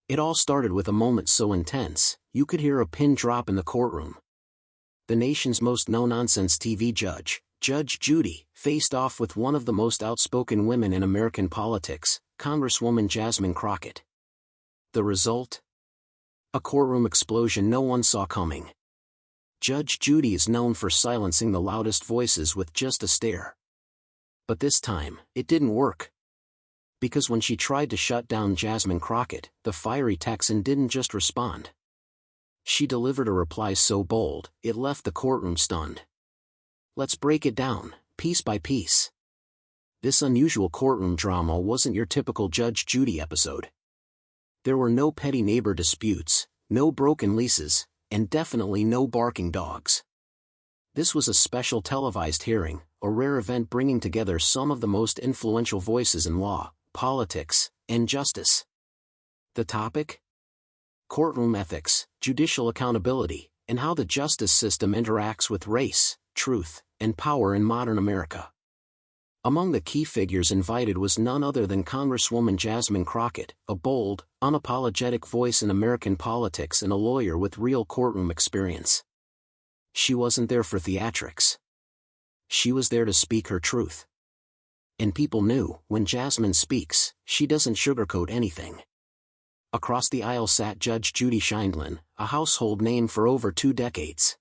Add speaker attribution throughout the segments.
Speaker 1: It all started with a moment so intense, you could hear a pin drop in the courtroom. The nation's most no-nonsense TV judge, Judge Judy, faced off with one of the most outspoken women in American politics, Congresswoman Jasmine Crockett. The result? A courtroom explosion no one saw coming. Judge Judy is known for silencing the loudest voices with just a stare. But this time, it didn't work. Because when she tried to shut down Jasmine Crockett, the fiery Texan didn't just respond. She delivered a reply so bold, it left the courtroom stunned. Let's break it down, piece by piece. This unusual courtroom drama wasn't your typical Judge Judy episode. There were no petty neighbor disputes, no broken leases, and definitely no barking dogs. This was a special televised hearing, a rare event bringing together some of the most influential voices in law, politics, and justice. The topic? Courtroom ethics, judicial accountability, and how the justice system interacts with race, truth, and power in modern America. Among the key figures invited was none other than Congresswoman Jasmine Crockett, a bold, unapologetic voice in American politics and a lawyer with real courtroom experience. She wasn't there for theatrics. She was there to speak her truth. And people knew, when Jasmine speaks, she doesn't sugarcoat anything. Across the aisle sat Judge Judy Sheindlin, a household name for over 2 decades.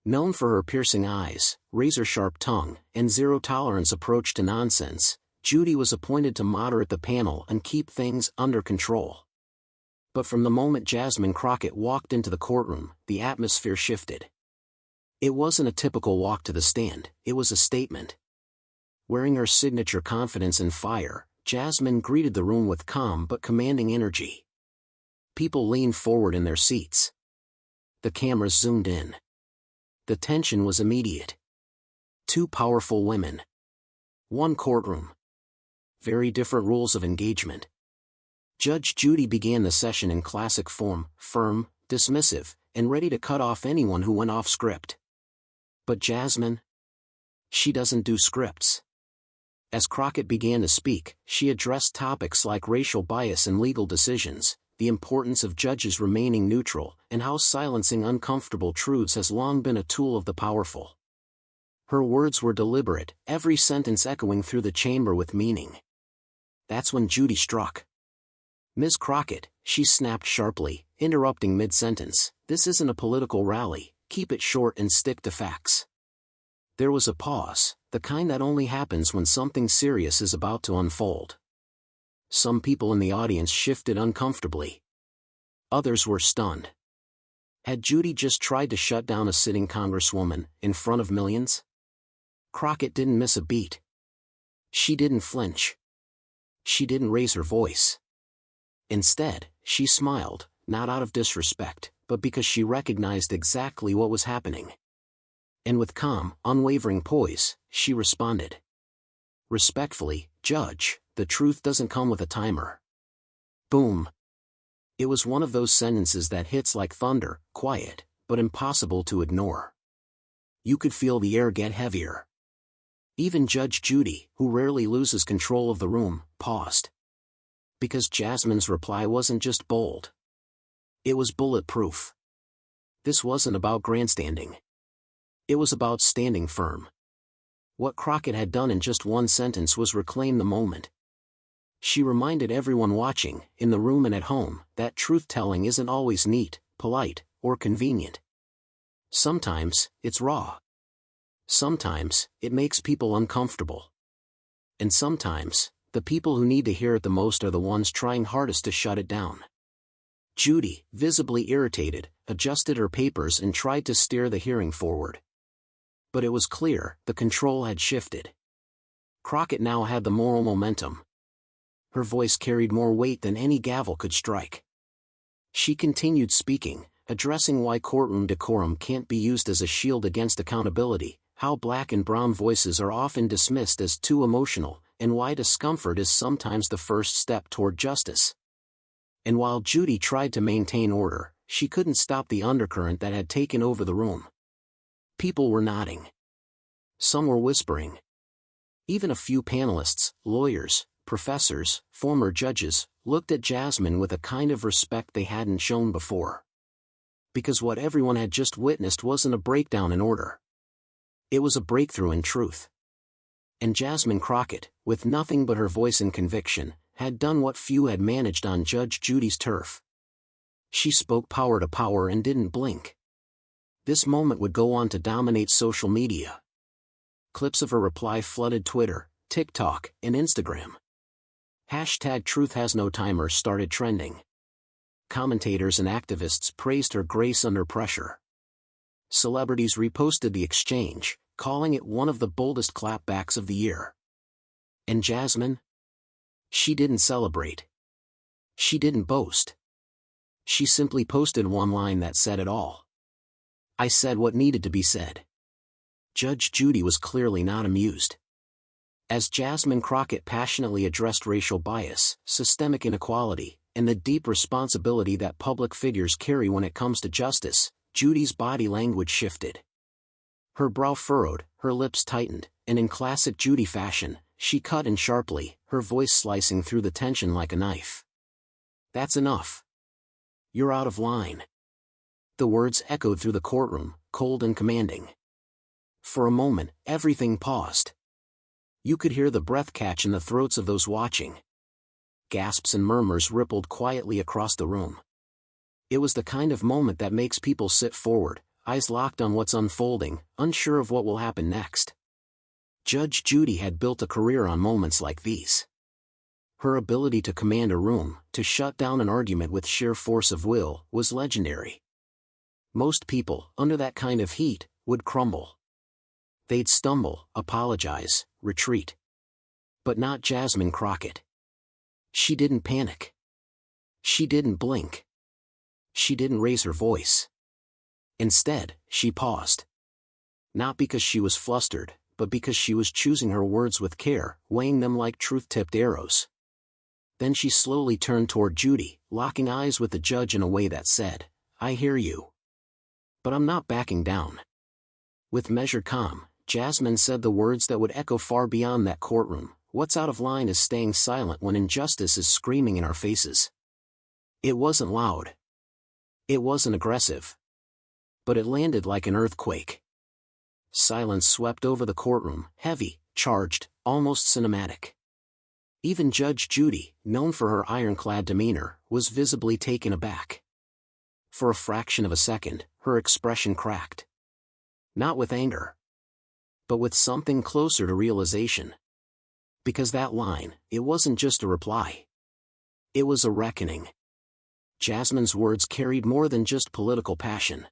Speaker 1: Known for her piercing eyes, razor-sharp tongue, and zero-tolerance approach to nonsense, Judy was appointed to moderate the panel and keep things under control. But from the moment Jasmine Crockett walked into the courtroom, the atmosphere shifted. It wasn't a typical walk to the stand, it was a statement. Wearing her signature confidence and fire, Jasmine greeted the room with calm but commanding energy. People leaned forward in their seats. The cameras zoomed in. The tension was immediate. 2 powerful women. 1 courtroom. Very different rules of engagement. Judge Judy began the session in classic form, firm, dismissive, and ready to cut off anyone who went off script. But Jasmine? She doesn't do scripts. As Crockett began to speak, she addressed topics like racial bias and legal decisions, the importance of judges remaining neutral, and how silencing uncomfortable truths has long been a tool of the powerful. Her words were deliberate, every sentence echoing through the chamber with meaning. That's when Judy struck. Ms. Crockett, she snapped sharply, interrupting mid-sentence, this isn't a political rally, keep it short and stick to facts. There was a pause, the kind that only happens when something serious is about to unfold. Some people in the audience shifted uncomfortably. Others were stunned. Had Judy just tried to shut down a sitting congresswoman, in front of millions? Crockett didn't miss a beat. She didn't flinch. She didn't raise her voice. Instead, she smiled, not out of disrespect, but because she recognized exactly what was happening. And with calm, unwavering poise, she responded. Respectfully, Judge, the truth doesn't come with a timer. Boom. It was one of those sentences that hits like thunder, quiet, but impossible to ignore. You could feel the air get heavier. Even Judge Judy, who rarely loses control of the room, paused. Because Jasmine's reply wasn't just bold. It was bulletproof. This wasn't about grandstanding. It was about standing firm. What Crockett had done in just 1 sentence was reclaim the moment. She reminded everyone watching, in the room and at home, that truth-telling isn't always neat, polite, or convenient. Sometimes, it's raw. Sometimes, it makes people uncomfortable. And sometimes, the people who need to hear it the most are the ones trying hardest to shut it down. Judy, visibly irritated, adjusted her papers and tried to steer the hearing forward. But it was clear, the control had shifted. Crockett now had the moral momentum. Her voice carried more weight than any gavel could strike. She continued speaking, addressing why courtroom decorum can't be used as a shield against accountability, how black and brown voices are often dismissed as too emotional, and why discomfort is sometimes the first step toward justice. And while Judy tried to maintain order, she couldn't stop the undercurrent that had taken over the room. People were nodding. Some were whispering. Even a few panelists, lawyers, professors, former judges, looked at Jasmine with a kind of respect they hadn't shown before. Because what everyone had just witnessed wasn't a breakdown in order. It was a breakthrough in truth. And Jasmine Crockett, with nothing but her voice and conviction, had done what few had managed on Judge Judy's turf. She spoke power to power and didn't blink. This moment would go on to dominate social media. Clips of her reply flooded Twitter, TikTok, and Instagram. #TruthHasNoTimer started trending. Commentators and activists praised her grace under pressure. Celebrities reposted the exchange, calling it one of the boldest clapbacks of the year. And Jasmine? She didn't celebrate. She didn't boast. She simply posted one line that said it all. "I said what needed to be said." Judge Judy was clearly not amused. As Jasmine Crockett passionately addressed racial bias, systemic inequality, and the deep responsibility that public figures carry when it comes to justice, Judy's body language shifted. Her brow furrowed, her lips tightened, and in classic Judy fashion, she cut in sharply, her voice slicing through the tension like a knife. "That's enough. You're out of line." The words echoed through the courtroom, cold and commanding. For a moment, everything paused. You could hear the breath catch in the throats of those watching. Gasps and murmurs rippled quietly across the room. It was the kind of moment that makes people sit forward, eyes locked on what's unfolding, unsure of what will happen next. Judge Judy had built a career on moments like these. Her ability to command a room, to shut down an argument with sheer force of will, was legendary. Most people, under that kind of heat, would crumble. They'd stumble, apologize, retreat. But not Jasmine Crockett. She didn't panic. She didn't blink. She didn't raise her voice. Instead, she paused. Not because she was flustered, but because she was choosing her words with care, weighing them like truth-tipped arrows. Then she slowly turned toward Judy, locking eyes with the judge in a way that said, "I hear you. But I'm not backing down." With measured calm, Jasmine said the words that would echo far beyond that courtroom: "What's out of line is staying silent when injustice is screaming in our faces." It wasn't loud. It wasn't aggressive. But it landed like an earthquake. Silence swept over the courtroom, heavy, charged, almost cinematic. Even Judge Judy, known for her ironclad demeanor, was visibly taken aback. For a fraction of a second, her expression cracked. Not with anger, but with something closer to realization. Because that line, it wasn't just a reply. It was a reckoning. Jasmine's words carried more than just political passion.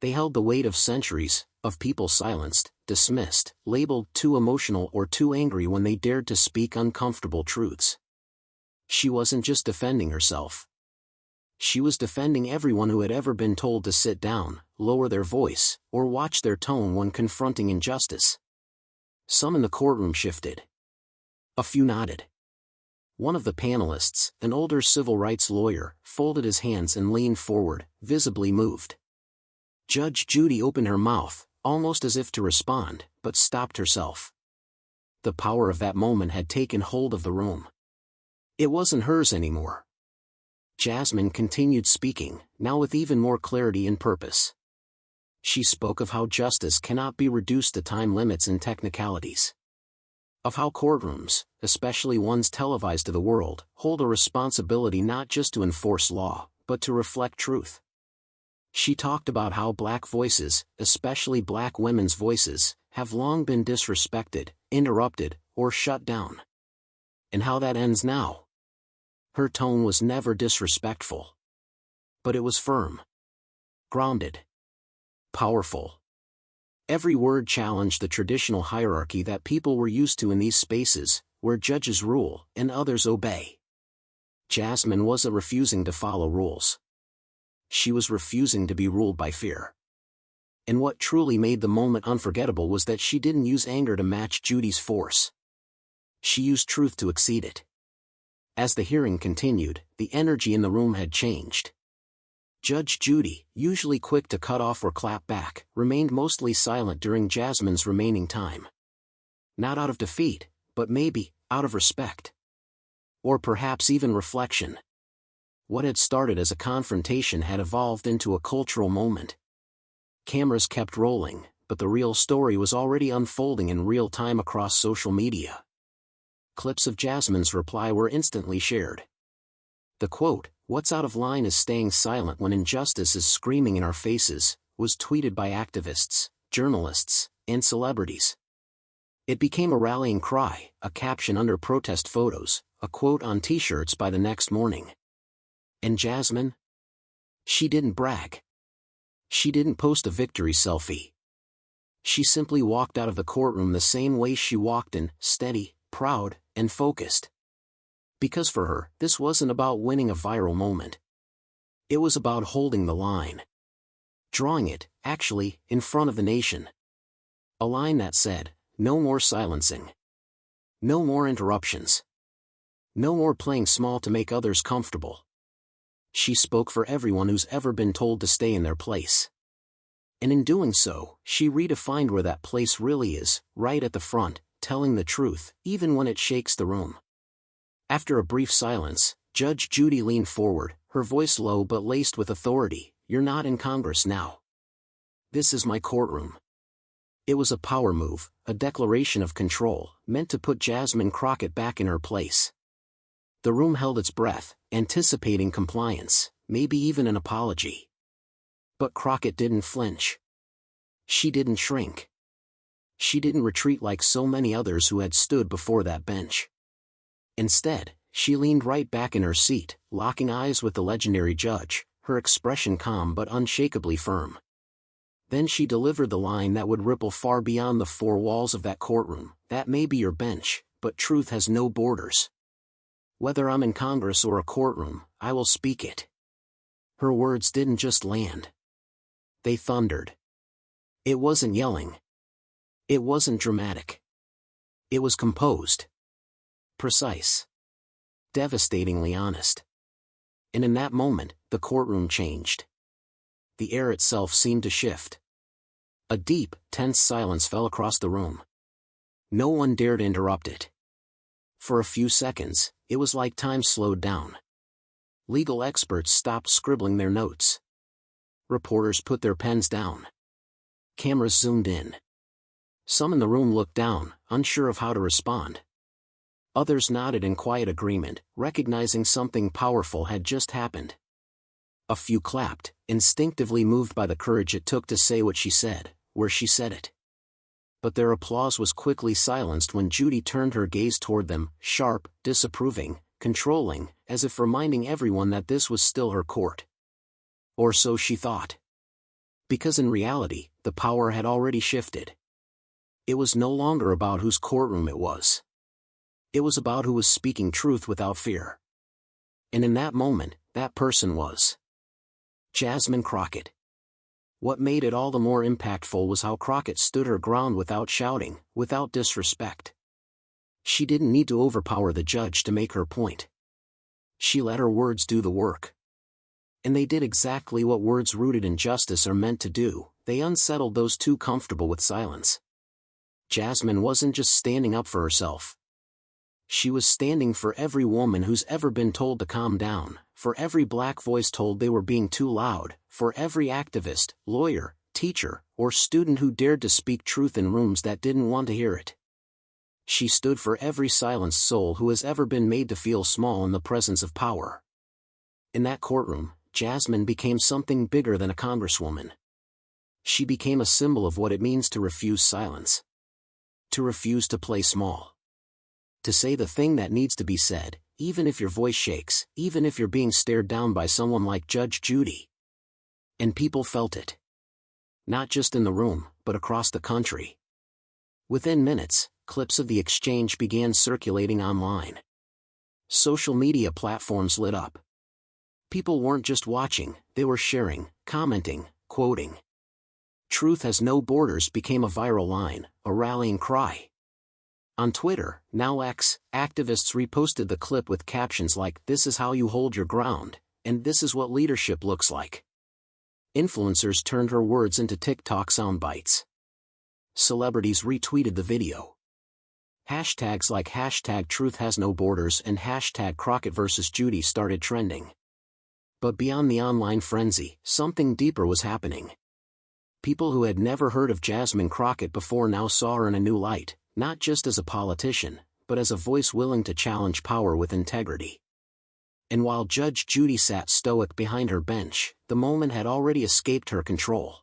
Speaker 1: They held the weight of centuries, of people silenced, dismissed, labeled too emotional or too angry when they dared to speak uncomfortable truths. She wasn't just defending herself. She was defending everyone who had ever been told to sit down, lower their voice, or watch their tone when confronting injustice. Some in the courtroom shifted. A few nodded. One of the panelists, an older civil rights lawyer, folded his hands and leaned forward, visibly moved. Judge Judy opened her mouth, almost as if to respond, but stopped herself. The power of that moment had taken hold of the room. It wasn't hers anymore. Jasmine continued speaking, now with even more clarity and purpose. She spoke of how justice cannot be reduced to time limits and technicalities. Of how courtrooms, especially ones televised to the world, hold a responsibility not just to enforce law, but to reflect truth. She talked about how Black voices, especially Black women's voices, have long been disrespected, interrupted, or shut down. And how that ends now. Her tone was never disrespectful. But it was firm. Grounded. Powerful. Every word challenged the traditional hierarchy that people were used to in these spaces, where judges rule and others obey. Jasmine wasn't refusing to follow rules. She was refusing to be ruled by fear. And what truly made the moment unforgettable was that she didn't use anger to match Judy's force. She used truth to exceed it. As the hearing continued, the energy in the room had changed. Judge Judy, usually quick to cut off or clap back, remained mostly silent during Jasmine's remaining time. Not out of defeat, but maybe, out of respect. Or perhaps even reflection. What had started as a confrontation had evolved into a cultural moment. Cameras kept rolling, but the real story was already unfolding in real time across social media. Clips of Jasmine's reply were instantly shared. The quote, "What's out of line is staying silent when injustice is screaming in our faces," was tweeted by activists, journalists, and celebrities. It became a rallying cry, a caption under protest photos, a quote on t-shirts by the next morning. And Jasmine? She didn't brag. She didn't post a victory selfie. She simply walked out of the courtroom the same way she walked in, steady, proud, and focused. Because for her, this wasn't about winning a viral moment. It was about holding the line. Drawing it, actually, in front of the nation. A line that said, no more silencing. No more interruptions. No more playing small to make others comfortable. She spoke for everyone who's ever been told to stay in their place. And in doing so, she redefined where that place really is, right at the front, telling the truth, even when it shakes the room. After a brief silence, Judge Judy leaned forward, her voice low but laced with authority. "You're not in Congress now. This is my courtroom." It was a power move, a declaration of control, meant to put Jasmine Crockett back in her place. The room held its breath, anticipating compliance, maybe even an apology. But Crockett didn't flinch. She didn't shrink. She didn't retreat like so many others who had stood before that bench. Instead, she leaned right back in her seat, locking eyes with the legendary judge, her expression calm but unshakably firm. Then she delivered the line that would ripple far beyond the four walls of that courtroom. "That may be your bench, but truth has no borders. Whether I'm in Congress or a courtroom, I will speak it." Her words didn't just land. They thundered. It wasn't yelling. It wasn't dramatic. It was composed. Precise. Devastatingly honest. And in that moment, the courtroom changed. The air itself seemed to shift. A deep, tense silence fell across the room. No one dared interrupt it. For a few seconds, it was like time slowed down. Legal experts stopped scribbling their notes. Reporters put their pens down. Cameras zoomed in. Some in the room looked down, unsure of how to respond. Others nodded in quiet agreement, recognizing something powerful had just happened. A few clapped, instinctively moved by the courage it took to say what she said, where she said it. But their applause was quickly silenced when Judy turned her gaze toward them, sharp, disapproving, controlling, as if reminding everyone that this was still her court. Or so she thought. Because in reality, the power had already shifted. It was no longer about whose courtroom it was. It was about who was speaking truth without fear. And in that moment, that person was Jasmine Crockett. What made it all the more impactful was how Crockett stood her ground without shouting, without disrespect. She didn't need to overpower the judge to make her point. She let her words do the work. And they did exactly what words rooted in justice are meant to do. They unsettled those too comfortable with silence. Jasmine wasn't just standing up for herself. She was standing for every woman who's ever been told to calm down, for every black voice told they were being too loud, for every activist, lawyer, teacher, or student who dared to speak truth in rooms that didn't want to hear it. She stood for every silenced soul who has ever been made to feel small in the presence of power. In that courtroom, Jasmine became something bigger than a congresswoman. She became a symbol of what it means to refuse silence. To refuse to play small. To say the thing that needs to be said, even if your voice shakes, even if you're being stared down by someone like Judge Judy. And people felt it. Not just in the room, but across the country. Within minutes, clips of the exchange began circulating online. Social media platforms lit up. People weren't just watching, they were sharing, commenting, quoting. "Truth has no borders" became a viral line, a rallying cry. On Twitter, now X, activists reposted the clip with captions like, "This is how you hold your ground," and "This is what leadership looks like." Influencers turned her words into TikTok soundbites. Celebrities retweeted the video. Hashtags like hashtag truth has no borders and hashtag Crockett versus Judy started trending. But beyond the online frenzy, something deeper was happening. People who had never heard of Jasmine Crockett before now saw her in a new light, not just as a politician, but as a voice willing to challenge power with integrity. And while Judge Judy sat stoic behind her bench, the moment had already escaped her control.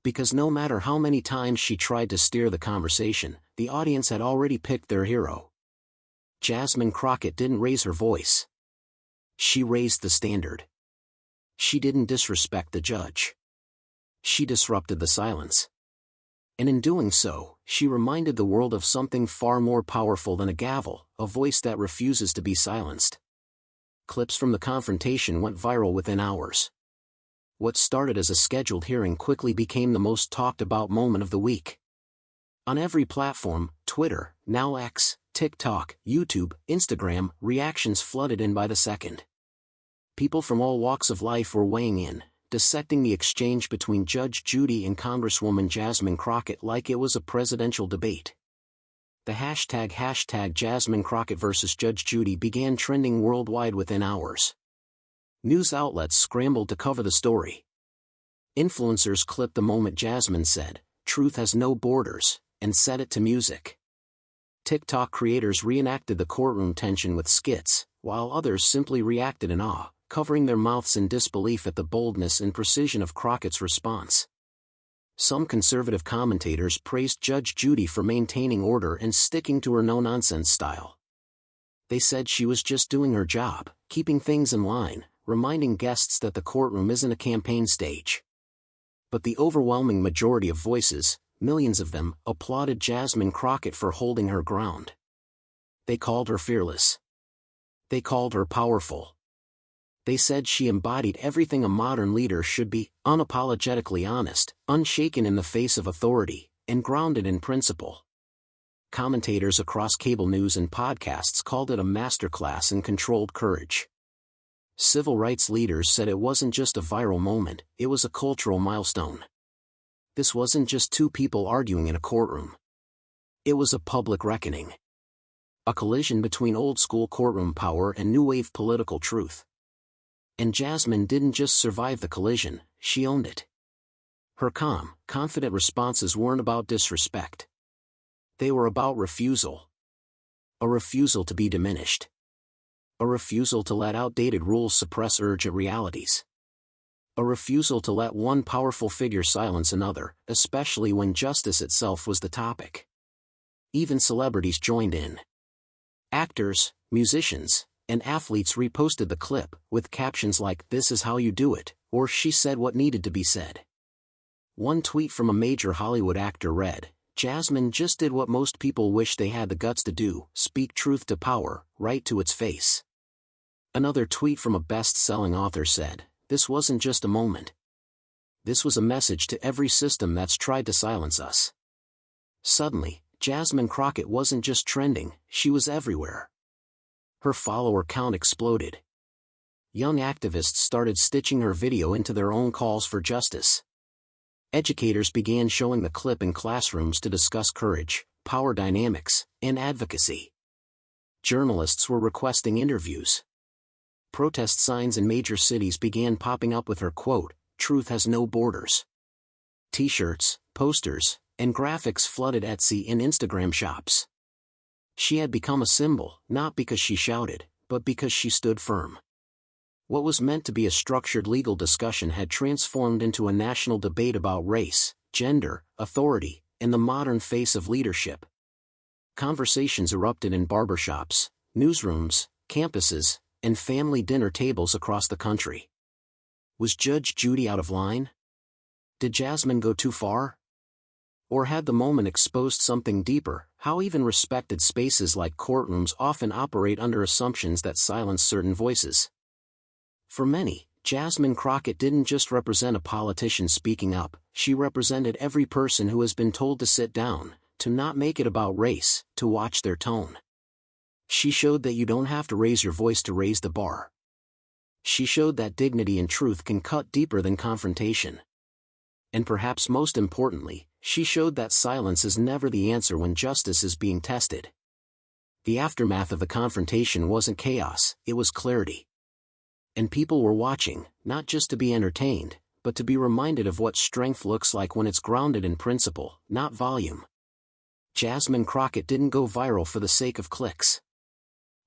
Speaker 1: Because no matter how many times she tried to steer the conversation, the audience had already picked their hero. Jasmine Crockett didn't raise her voice. She raised the standard. She didn't disrespect the judge. She disrupted the silence. And in doing so, she reminded the world of something far more powerful than a gavel, a voice that refuses to be silenced. Clips from the confrontation went viral within hours. What started as a scheduled hearing quickly became the most talked about moment of the week. On every platform, Twitter, now X, TikTok, YouTube, Instagram, reactions flooded in by the second. People from all walks of life were weighing in, dissecting the exchange between Judge Judy and Congresswoman Jasmine Crockett like it was a presidential debate. The hashtag Jasmine Crockett versus Judge Judy began trending worldwide within hours. News outlets scrambled to cover the story. Influencers clipped the moment Jasmine said, "Truth has no borders," and set it to music. TikTok creators reenacted the courtroom tension with skits, while others simply reacted in awe, covering their mouths in disbelief at the boldness and precision of Crockett's response. Some conservative commentators praised Judge Judy for maintaining order and sticking to her no-nonsense style. They said she was just doing her job, keeping things in line, reminding guests that the courtroom isn't a campaign stage. But the overwhelming majority of voices, millions of them, applauded Jasmine Crockett for holding her ground. They called her fearless. They called her powerful. They said she embodied everything a modern leader should be: unapologetically honest, unshaken in the face of authority, and grounded in principle. Commentators across cable news and podcasts called it a masterclass in controlled courage. Civil rights leaders said it wasn't just a viral moment, it was a cultural milestone. This wasn't just two people arguing in a courtroom. It was a public reckoning. A collision between old-school courtroom power and new-wave political truth. And Jasmine didn't just survive the collision, she owned it. Her calm, confident responses weren't about disrespect. They were about refusal. A refusal to be diminished. A refusal to let outdated rules suppress urgent realities. A refusal to let one powerful figure silence another, especially when justice itself was the topic. Even celebrities joined in. Actors, musicians, and athletes reposted the clip, with captions like, "This is how you do it," or "She said what needed to be said." One tweet from a major Hollywood actor read, "Jasmine just did what most people wish they had the guts to do: speak truth to power, right to its face." Another tweet from a best-selling author said, "This wasn't just a moment. This was a message to every system that's tried to silence us." Suddenly, Jasmine Crockett wasn't just trending, she was everywhere. Her follower count exploded. Young activists started stitching her video into their own calls for justice. Educators began showing the clip in classrooms to discuss courage, power dynamics, and advocacy. Journalists were requesting interviews. Protest signs in major cities began popping up with her quote, "Truth has no borders." T-shirts, posters, and graphics flooded Etsy and Instagram shops. She had become a symbol, not because she shouted, but because she stood firm. What was meant to be a structured legal discussion had transformed into a national debate about race, gender, authority, and the modern face of leadership. Conversations erupted in barbershops, newsrooms, campuses, and family dinner tables across the country. Was Judge Judy out of line? Did Jasmine go too far? Or had the moment exposed something deeper? How even respected spaces like courtrooms often operate under assumptions that silence certain voices. For many, Jasmine Crockett didn't just represent a politician speaking up, she represented every person who has been told to sit down, to not make it about race, to watch their tone. She showed that you don't have to raise your voice to raise the bar. She showed that dignity and truth can cut deeper than confrontation. And perhaps most importantly, she showed that silence is never the answer when justice is being tested. The aftermath of the confrontation wasn't chaos, it was clarity. And people were watching, not just to be entertained, but to be reminded of what strength looks like when it's grounded in principle, not volume. Jasmine Crockett didn't go viral for the sake of clicks.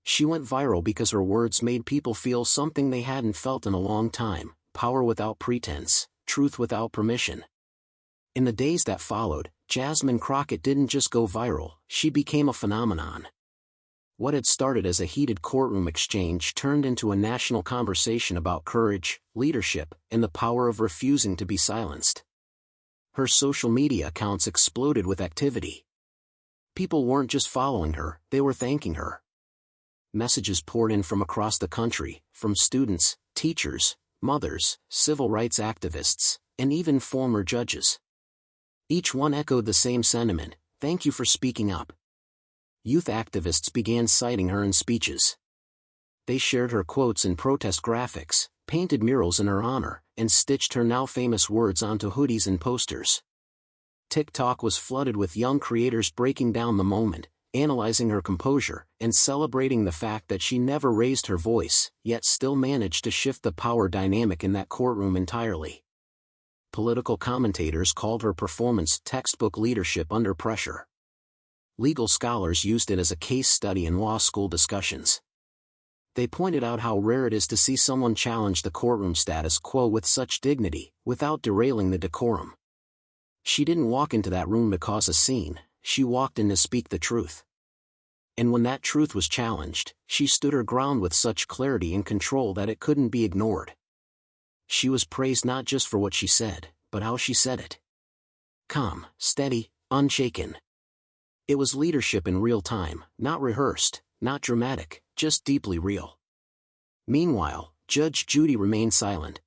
Speaker 1: She went viral because her words made people feel something they hadn't felt in a long time: power without pretense, truth without permission. In the days that followed, Jasmine Crockett didn't just go viral, she became a phenomenon. What had started as a heated courtroom exchange turned into a national conversation about courage, leadership, and the power of refusing to be silenced. Her social media accounts exploded with activity. People weren't just following her, they were thanking her. Messages poured in from across the country, from students, teachers, mothers, civil rights activists, and even former judges. Each one echoed the same sentiment: "Thank you for speaking up." Youth activists began citing her in speeches. They shared her quotes in protest graphics, painted murals in her honor, and stitched her now famous words onto hoodies and posters. TikTok was flooded with young creators breaking down the moment, analyzing her composure, and celebrating the fact that she never raised her voice, yet still managed to shift the power dynamic in that courtroom entirely. Political commentators called her performance textbook leadership under pressure. Legal scholars used it as a case study in law school discussions. They pointed out how rare it is to see someone challenge the courtroom status quo with such dignity, without derailing the decorum. She didn't walk into that room to cause a scene, she walked in to speak the truth. And when that truth was challenged, she stood her ground with such clarity and control that it couldn't be ignored. She was praised not just for what she said, but how she said it. Calm, steady, unshaken. It was leadership in real time, not rehearsed, not dramatic, just deeply real. Meanwhile, Judge Judy remained silent.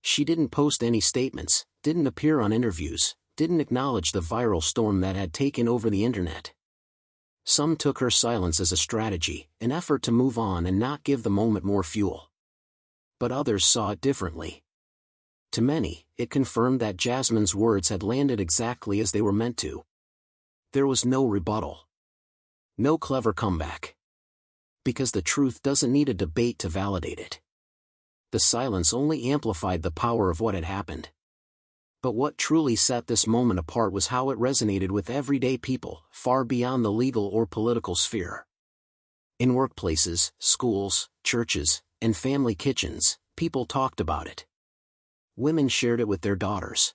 Speaker 1: She didn't post any statements, didn't appear on interviews, didn't acknowledge the viral storm that had taken over the internet. Some took her silence as a strategy, an effort to move on and not give the moment more fuel. But others saw it differently. To many, it confirmed that Jasmine's words had landed exactly as they were meant to. There was no rebuttal. No clever comeback. Because the truth doesn't need a debate to validate it. The silence only amplified the power of what had happened. But what truly set this moment apart was how it resonated with everyday people, far beyond the legal or political sphere. In workplaces, schools, churches, and family kitchens, people talked about it. Women shared it with their daughters.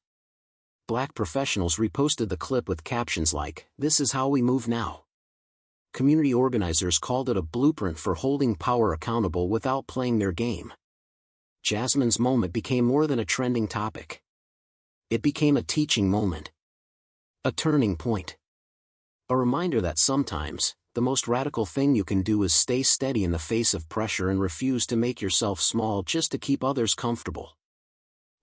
Speaker 1: Black professionals reposted the clip with captions like, "This is how we move now." Community organizers called it a blueprint for holding power accountable without playing their game. Jasmine's moment became more than a trending topic. It became a teaching moment. A turning point. A reminder that sometimes, the most radical thing you can do is stay steady in the face of pressure and refuse to make yourself small just to keep others comfortable.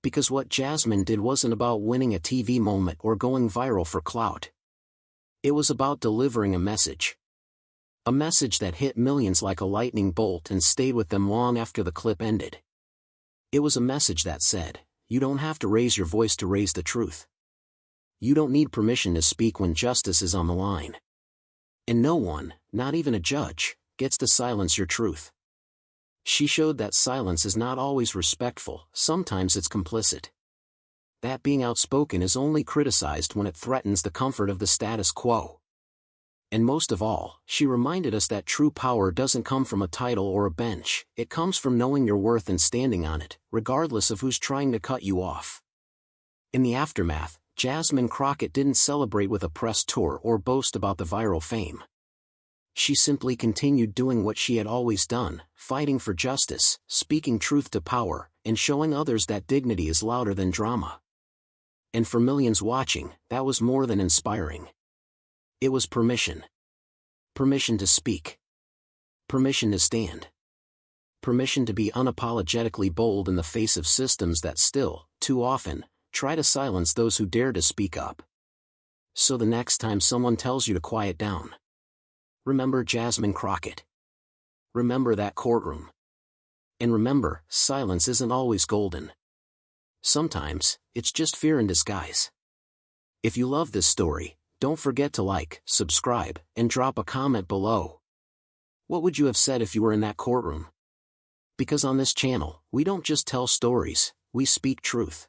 Speaker 1: Because what Jasmine did wasn't about winning a TV moment or going viral for clout. It was about delivering a message. A message that hit millions like a lightning bolt and stayed with them long after the clip ended. It was a message that said, you don't have to raise your voice to raise the truth. You don't need permission to speak when justice is on the line. And no one, not even a judge, gets to silence your truth. She showed that silence is not always respectful, sometimes it's complicit. That being outspoken is only criticized when it threatens the comfort of the status quo. And most of all, she reminded us that true power doesn't come from a title or a bench, it comes from knowing your worth and standing on it, regardless of who's trying to cut you off. In the aftermath, Jasmine Crockett didn't celebrate with a press tour or boast about the viral fame. She simply continued doing what she had always done, fighting for justice, speaking truth to power, and showing others that dignity is louder than drama. And for millions watching, that was more than inspiring. It was permission. Permission to speak. Permission to stand. Permission to be unapologetically bold in the face of systems that still, too often, try to silence those who dare to speak up. So the next time someone tells you to quiet down, remember Jasmine Crockett. Remember that courtroom. And remember, silence isn't always golden. Sometimes, it's just fear in disguise. If you love this story, don't forget to like, subscribe, and drop a comment below. What would you have said if you were in that courtroom? Because on this channel, we don't just tell stories, we speak truth.